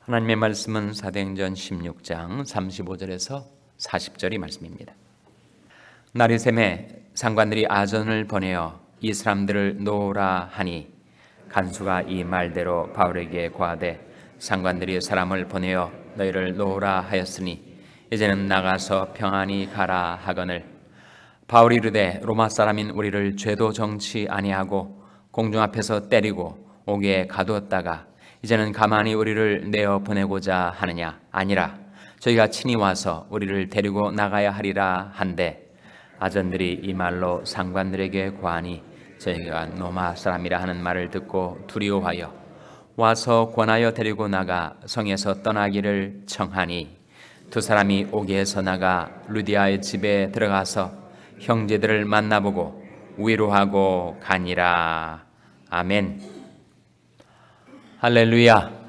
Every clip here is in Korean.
하나님의 말씀은 사도행전 16장 35절에서 40절이 말씀입니다. 날이 새매 상관들이 아전을 보내어 이 사람들을 놓으라 하니 간수가 이 말대로 바울에게 고하되 상관들이 사람을 보내어 너희를 놓으라 하였으니 이제는 나가서 평안히 가라 하거늘 바울이 이르되 로마 사람인 우리를 죄도 정치 아니하고 공중 앞에서 때리고 옥에 가두었다가 이제는 가만히 우리를 내어 보내고자 하느냐? 아니라 저희가 친히 와서 우리를 데리고 나가야 하리라 한데 아전들이 이 말로 상관들에게 고하니 저희가 로마 사람이라 하는 말을 듣고 두려워하여 와서 권하여 데리고 나가 성에서 떠나기를 청하니 두 사람이 옥에서 나가 루디아의 집에 들어가서 형제들을 만나보고 위로하고 가니라. 아멘. 할렐루야.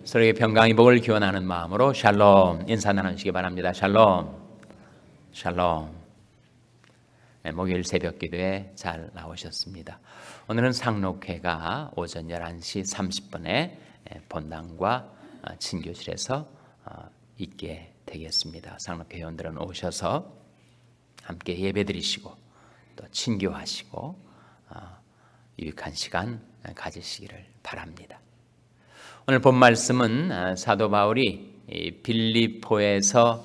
서로에게 평강의 복을 기원하는 마음으로 샬롬 인사 나누시기 바랍니다. 샬롬. 샬롬. 네, 목요일 새벽 기도에 잘 나오셨습니다. 오늘은 상록회가 오전 11시 30분에 본당과 친교실에서 있게 되겠습니다. 상록회 회원들은 오셔서 함께 예배드리시고 또 친교하시고 유익한 시간 가지시기를 바랍니다. 오늘 본 말씀은 사도 바울이 빌립보에서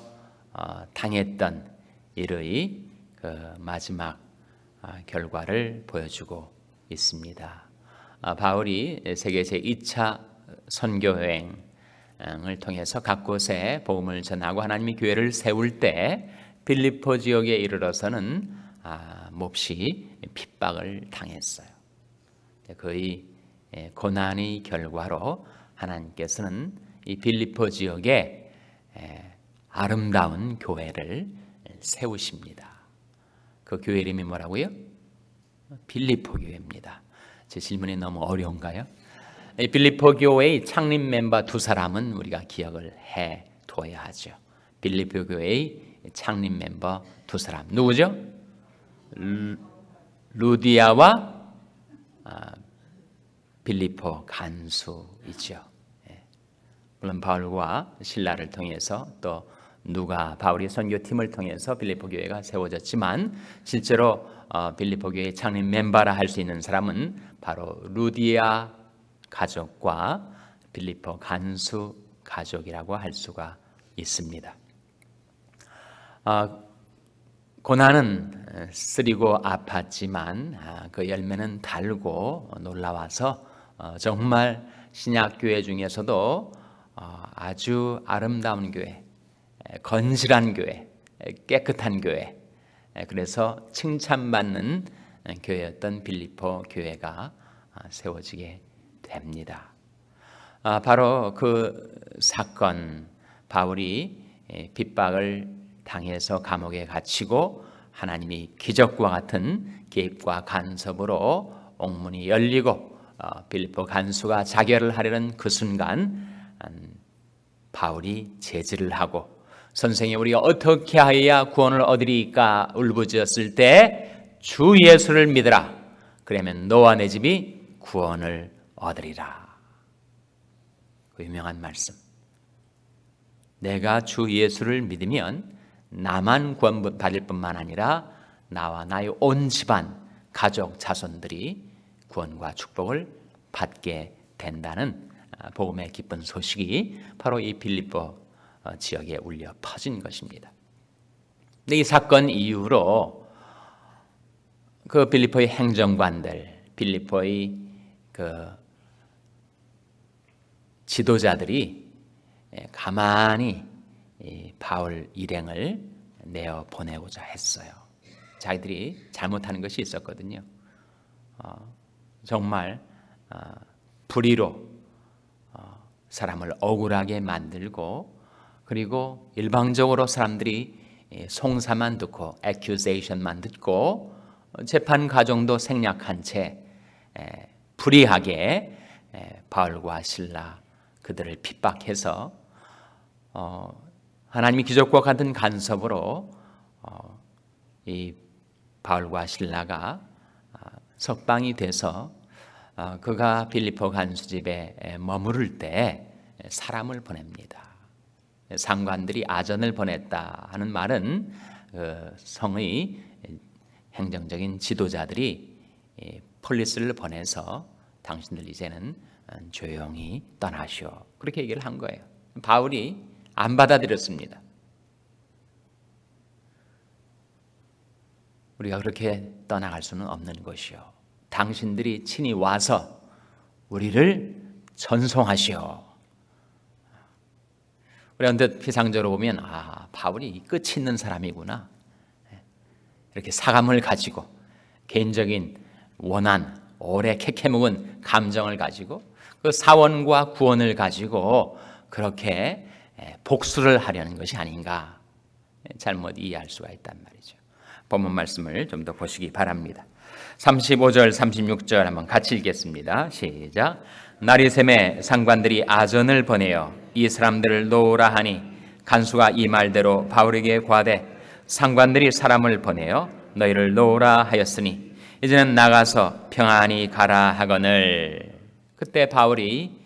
당했던 일의 그 마지막 결과를 보여주고 있습니다. 바울이 세계 제2차 선교여행을 통해서 각 곳에 복음을 전하고 하나님의 교회를 세울 때 빌립보 지역에 이르러서는 몹시 핍박을 당했어요. 그의 고난의 결과로 하나님께서는 이 빌립보 지역에 아름다운 교회를 세우십니다. 그 교회 이름이 뭐라고요? 빌립보 교회입니다. 제 질문이 너무 어려운가요? 이 빌립보 교회의 창립 멤버 두 사람은 우리가 기억을 해 둬야 하죠. 빌립보 교회의 창립 멤버 두 사람 누구죠? 루디아와 빌립보 간수이죠. 물론 바울과 실라를 통해서 또 누가 바울의 선교팀을 통해서 빌립보 교회가 세워졌지만 실제로 빌립보 교회의 창립 멤버라 할 수 있는 사람은 바로 루디아 가족과 빌립보 간수 가족이라고 할 수가 있습니다. 고난은 쓰리고 아팠지만 그 열매는 달고 놀라워서 정말 신약교회 중에서도 아주 아름다운 교회, 건실한 교회, 깨끗한 교회, 그래서 칭찬받는 교회였던 빌립보 교회가 세워지게 됩니다. 바로 그 사건, 바울이 핍박을 당해서 감옥에 갇히고 하나님이 기적과 같은 개입과 간섭으로 옥문이 열리고 빌립보 간수가 자결을 하려는 그 순간 바울이 제지를 하고 선생님 우리가 어떻게 하여야 구원을 얻으리까 울부짖었을 때 주 예수를 믿으라. 그러면 너와 내 집이 구원을 얻으리라. 그 유명한 말씀. 내가 주 예수를 믿으면 나만 구원 받을 뿐만 아니라 나와 나의 온 집안, 가족, 자손들이 구원과 축복을 받게 된다는 복음의 기쁜 소식이 바로 이 빌립보 지역에 울려 퍼진 것입니다. 근데 이 사건 이후로 그 빌립보의 행정관들, 빌립보의 그 지도자들이 가만히 바울 일행을 내어 보내고자 했어요. 자기들이 잘못하는 것이 있었거든요. 정말 불의로 사람을 억울하게 만들고 그리고 일방적으로 사람들이 송사만 듣고 accusation만 듣고 재판 과정도 생략한 채 불의하게 바울과 실라 그들을 핍박해서 하나님이 기적과 같은 간섭으로 이 바울과 실라가 석방이 돼서 그가 빌립보 간수집에 머무를 때 사람을 보냅니다. 상관들이 아전을 보냈다 하는 말은 성의 행정적인 지도자들이 폴리스를 보내서 당신들 이제는 조용히 떠나시오, 그렇게 얘기를 한 거예요. 바울이 안 받아들였습니다. 우리가 그렇게 떠나갈 수는 없는 것이요, 당신들이 친히 와서 우리를 전송하시오. 우리 언뜻 피상적으로 보면 바울이 끝이 있는 사람이구나, 이렇게 사감을 가지고 개인적인 원한, 오래 캐캐묵은 감정을 가지고 그 사원과 구원을 가지고 그렇게 복수를 하려는 것이 아닌가, 잘못 이해할 수가 있단 말이죠. 본문 말씀을 좀 더 보시기 바랍니다. 35절 36절 한번 같이 읽겠습니다. 시작. 날이 샘에 상관들이 아전을 보내어 이 사람들을 놓으라 하니 간수가 이 말대로 바울에게 고하되 상관들이 사람을 보내어 너희를 놓으라 하였으니 이제는 나가서 평안히 가라 하거늘. 그때 바울이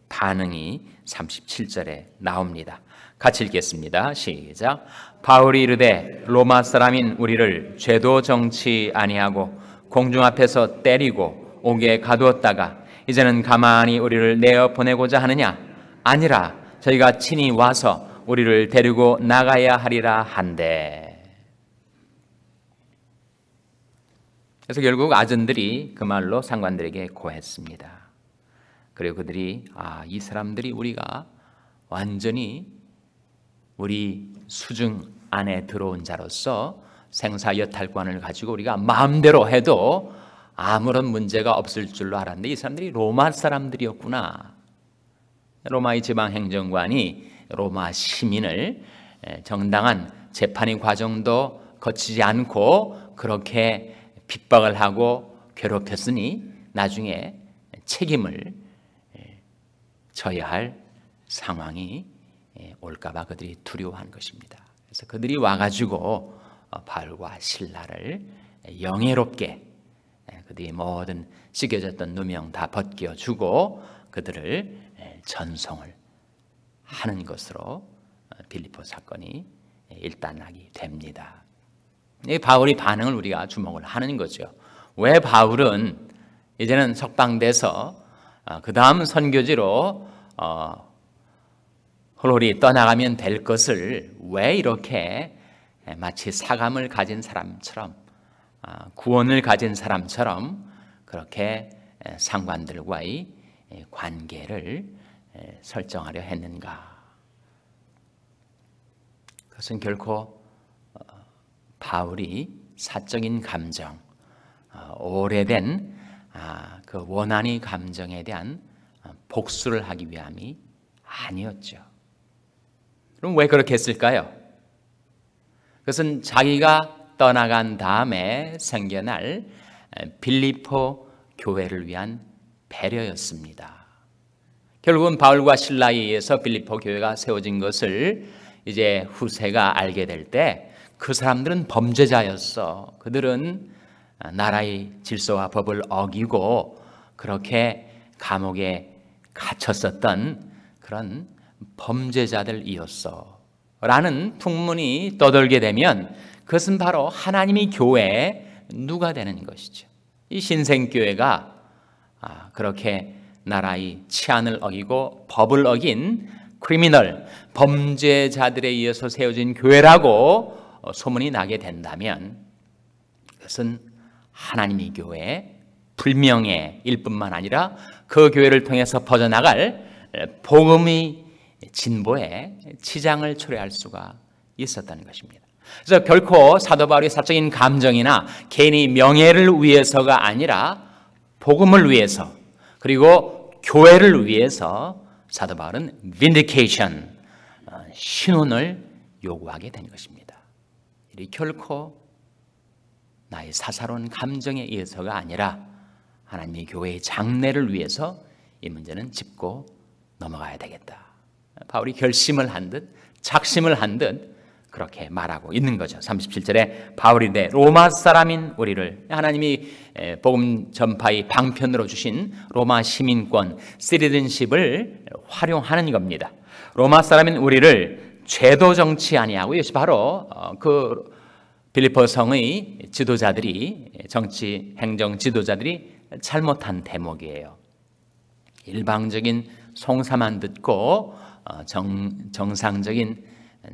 반응이 37절에 나옵니다. 같이 읽겠습니다. 시작. 바울이 이르되 로마 사람인 우리를 죄도 정치 아니하고 공중 앞에서 때리고 옥에 가두었다가 이제는 가만히 우리를 내어 보내고자 하느냐? 아니라 저희가 친히 와서 우리를 데리고 나가야 하리라 한대. 그래서 결국 아전들이 그 말로 상관들에게 고했습니다. 그리고 그들이 이 사람들이 우리가 완전히 우리 수중 안에 들어온 자로서 생사여탈권을 가지고 우리가 마음대로 해도 아무런 문제가 없을 줄로 알았는데 이 사람들이 로마 사람들이었구나. 로마의 지방행정관이 로마 시민을 정당한 재판의 과정도 거치지 않고 그렇게 핍박을 하고 괴롭혔으니 나중에 책임을 져야 할 상황이 올까봐 그들이 두려워한 것입니다. 그래서 그들이 와가지고 바울과 실라를 영예롭게 그들이 모든 씻겨졌던 누명 다 벗겨주고 그들을 전송을 하는 것으로 빌립보 사건이 일단락이 됩니다. 이 바울의 반응을 우리가 주목을 하는 거죠. 왜 바울은 이제는 석방돼서 그 다음 선교지로 홀홀이 떠나가면 될 것을 왜 이렇게 마치 사감을 가진 사람처럼 구원을 가진 사람처럼 그렇게 상관들과의 관계를 설정하려 했는가? 그것은 결코 바울이 사적인 감정, 오래된 그 원한의 감정에 대한 복수를 하기 위함이 아니었죠. 그럼 왜 그렇게 했을까요? 그것은 자기가 떠나간 다음에 생겨날 빌립보 교회를 위한 배려였습니다. 결국은 바울과 실라에 의해서 빌립보 교회가 세워진 것을 이제 후세가 알게 될 때 그 사람들은 범죄자였어. 그들은 나라의 질서와 법을 어기고 그렇게 감옥에 갇혔었던 그런 범죄자들이었어 라는 풍문이 떠돌게 되면 그것은 바로 하나님의 교회에 누가 되는 것이죠. 이 신생교회가 그렇게 나라의 치안을 어기고 법을 어긴 크리미널, 범죄자들에 의해서 세워진 교회라고 소문이 나게 된다면 그것은 하나님의 교회의 불명예일 뿐만 아니라 그 교회를 통해서 퍼져나갈 복음의 진보에 지장을 초래할 수가 있었다는 것입니다. 그래서 결코 사도 바울의 사적인 감정이나 개인의 명예를 위해서가 아니라 복음을 위해서 그리고 교회를 위해서 사도 바울은 vindication, 신원을 요구하게 된 것입니다. 이 결코 나의 사사로운 감정에 의해서가 아니라 하나님의 교회의 장래를 위해서 이 문제는 짚고 넘어가야 되겠다. 바울이 결심을 한 듯, 작심을 한 듯 그렇게 말하고 있는 거죠. 37절에 바울이 로마 사람인 우리를, 하나님이 복음 전파의 방편으로 주신 로마 시민권 시티즌십을 활용하는 겁니다. 로마 사람인 우리를 죄도 정치 아니하고, 이것이 바로 그 빌립보 성의 지도자들이, 정치 행정 지도자들이 잘못한 대목이에요. 일방적인 송사만 듣고 정상적인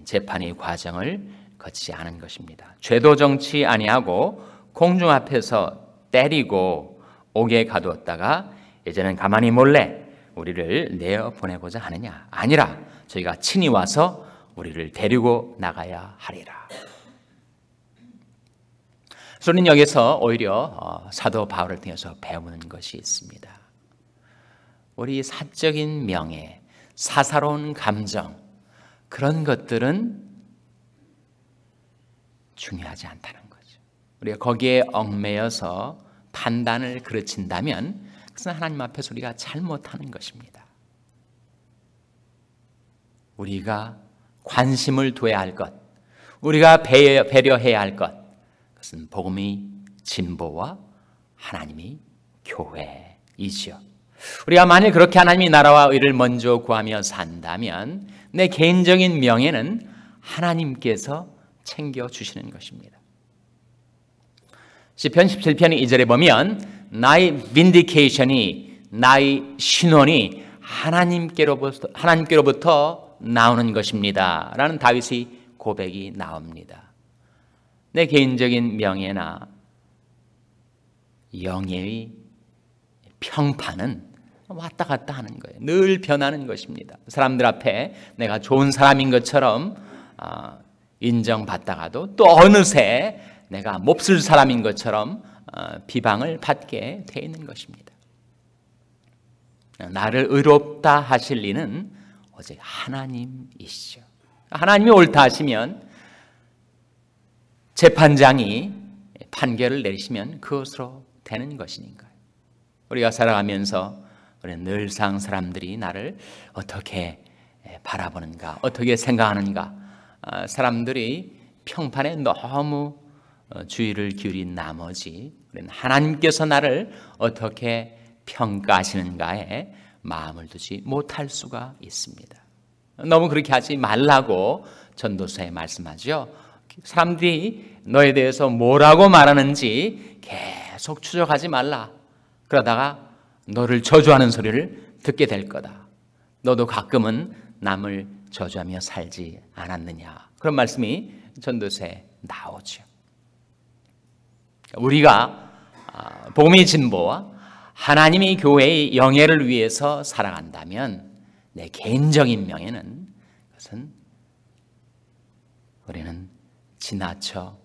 재판의 과정을 거치지 않은 것입니다. 죄도 정치 아니하고 공중 앞에서 때리고 옥에 가두었다가 이제는 가만히 몰래 우리를 내어 보내고자 하느냐? 아니라 저희가 친히 와서 우리를 데리고 나가야 하리라. 우리는 여기서 오히려 사도 바울을 통해서 배우는 것이 있습니다. 우리 사적인 명예, 사사로운 감정, 그런 것들은 중요하지 않다는 거죠. 우리가 거기에 얽매여서 판단을 그르친다면 그것은 하나님 앞에서 우리가 잘못하는 것입니다. 우리가 관심을 둬야 할 것, 우리가 배려해야 할 것, 그것은 복음의 진보와 하나님의 교회이지요. 우리가 만일 그렇게 하나님의 나라와 의를 먼저 구하며 산다면 내 개인적인 명예는 하나님께서 챙겨주시는 것입니다. 시편 17편 2절에 보면 나의 빈디케이션이, 나의 신원이 하나님께로부터 나오는 것입니다 라는 다윗의 고백이 나옵니다. 내 개인적인 명예나 영예의 평판은 왔다 갔다 하는 거예요. 늘 변하는 것입니다. 사람들 앞에 내가 좋은 사람인 것처럼 인정받다가도 또 어느새 내가 몹쓸 사람인 것처럼 비방을 받게 돼 있는 것입니다. 나를 의롭다 하실 이는 오직 하나님이시죠. 하나님이 옳다 하시면, 재판장이 판결을 내리시면 그것으로 되는 것이니까요. 우리가 살아가면서 우리는 늘상 사람들이 나를 어떻게 바라보는가, 어떻게 생각하는가, 사람들이 평판에 너무 주의를 기울인 나머지 우리는 하나님께서 나를 어떻게 평가하시는가에 마음을 두지 못할 수가 있습니다. 너무 그렇게 하지 말라고 전도서에 말씀하죠. 사람들이 너에 대해서 뭐라고 말하는지 계속 추적하지 말라. 그러다가 너를 저주하는 소리를 듣게 될 거다. 너도 가끔은 남을 저주하며 살지 않았느냐. 그런 말씀이 전도서에 나오죠. 우리가 복음의 진보와 하나님의 교회의 영예를 위해서 살아간다면 내 개인적인 명예는, 그것은 우리는 지나쳐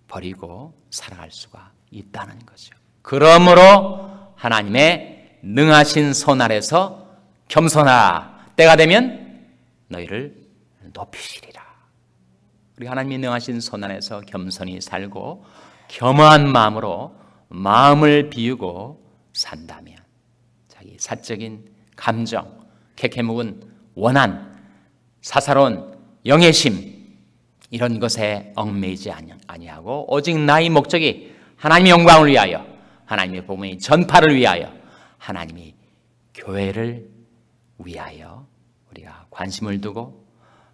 버리고 살아갈 수가 있다는 거죠. 그러므로 하나님의 능하신 손 아래서 겸손하라. 때가 되면 너희를 높이시리라. 우리 하나님의 능하신 손 안에서 겸손히 살고 겸허한 마음으로 마음을 비우고 산다면 자기 사적인 감정, 캐캐묵은 원한, 사사로운 영예심, 이런 것에 얽매이지 아니하고 오직 나의 목적이 하나님의 영광을 위하여, 하나님의 복음의 전파를 위하여, 하나님의 교회를 위하여 우리가 관심을 두고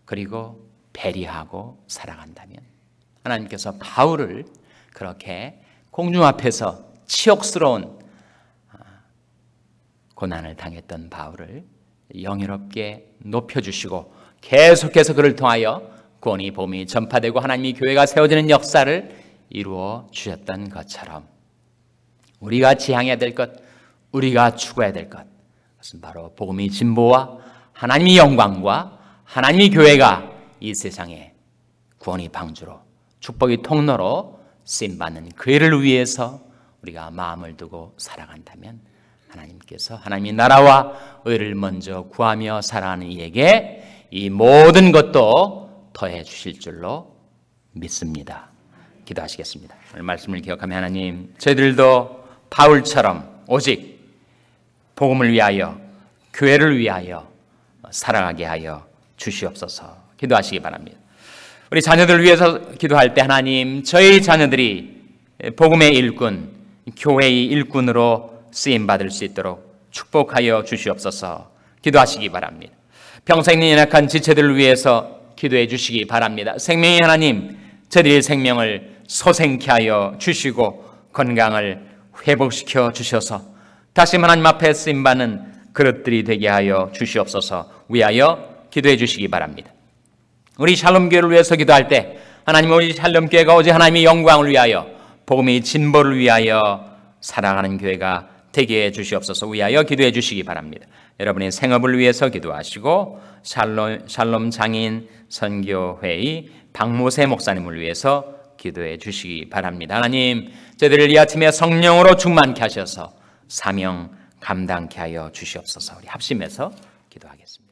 그리고 배려하고 살아간다면, 하나님께서 바울을 그렇게 공중 앞에서 치욕스러운 고난을 당했던 바울을 영예롭게 높여주시고 계속해서 그를 통하여 구원이 복음이 전파되고 하나님의 교회가 세워지는 역사를 이루어 주셨던 것처럼 우리가 지향해야 될 것, 우리가 추구해야 될 것, 그것은 바로 복음의 진보와 하나님의 영광과 하나님의 교회가 이 세상에 구원의 방주로, 축복의 통로로 쓰임받는 그 일을 위해서 우리가 마음을 두고 살아간다면 하나님께서 하나님의 나라와 의를 먼저 구하며 살아가는 이에게 이 모든 것도 더해 주실 줄로 믿습니다. 기도하시겠습니다. 오늘 말씀을 기억하며 하나님, 저희들도 바울처럼 오직 복음을 위하여, 교회를 위하여 살아가게 하여 주시옵소서. 기도하시기 바랍니다. 우리 자녀들을 위해서 기도할 때 하나님, 저희 자녀들이 복음의 일꾼, 교회의 일꾼으로 쓰임받을 수 있도록 축복하여 주시옵소서. 기도하시기 바랍니다. 평생 연약한 지체들을 위해서 기도해 주시기 바랍니다. 생명의 하나님, 저들의 생명을 소생케 하여 주시고 건강을 회복시켜 주셔서 다시 하나님 앞에 쓰임받는 그릇들이 되게 하여 주시옵소서. 위하여 기도해 주시기 바랍니다. 우리 샬롬교회를 위해서 기도할 때 하나님, 우리 샬롬교회가 오직 하나님의 영광을 위하여 복음의 진보를 위하여 살아가는 교회가 되게 해 주시옵소서. 위하여 기도해 주시기 바랍니다. 여러분의 생업을 위해서 기도하시고 샬롬 장인 선교회의 박모세 목사님을 위해서 기도해 주시기 바랍니다. 하나님, 저희들을 이 아침에 성령으로 충만케 하셔서 사명 감당케 하여 주시옵소서. 우리 합심해서 기도하겠습니다.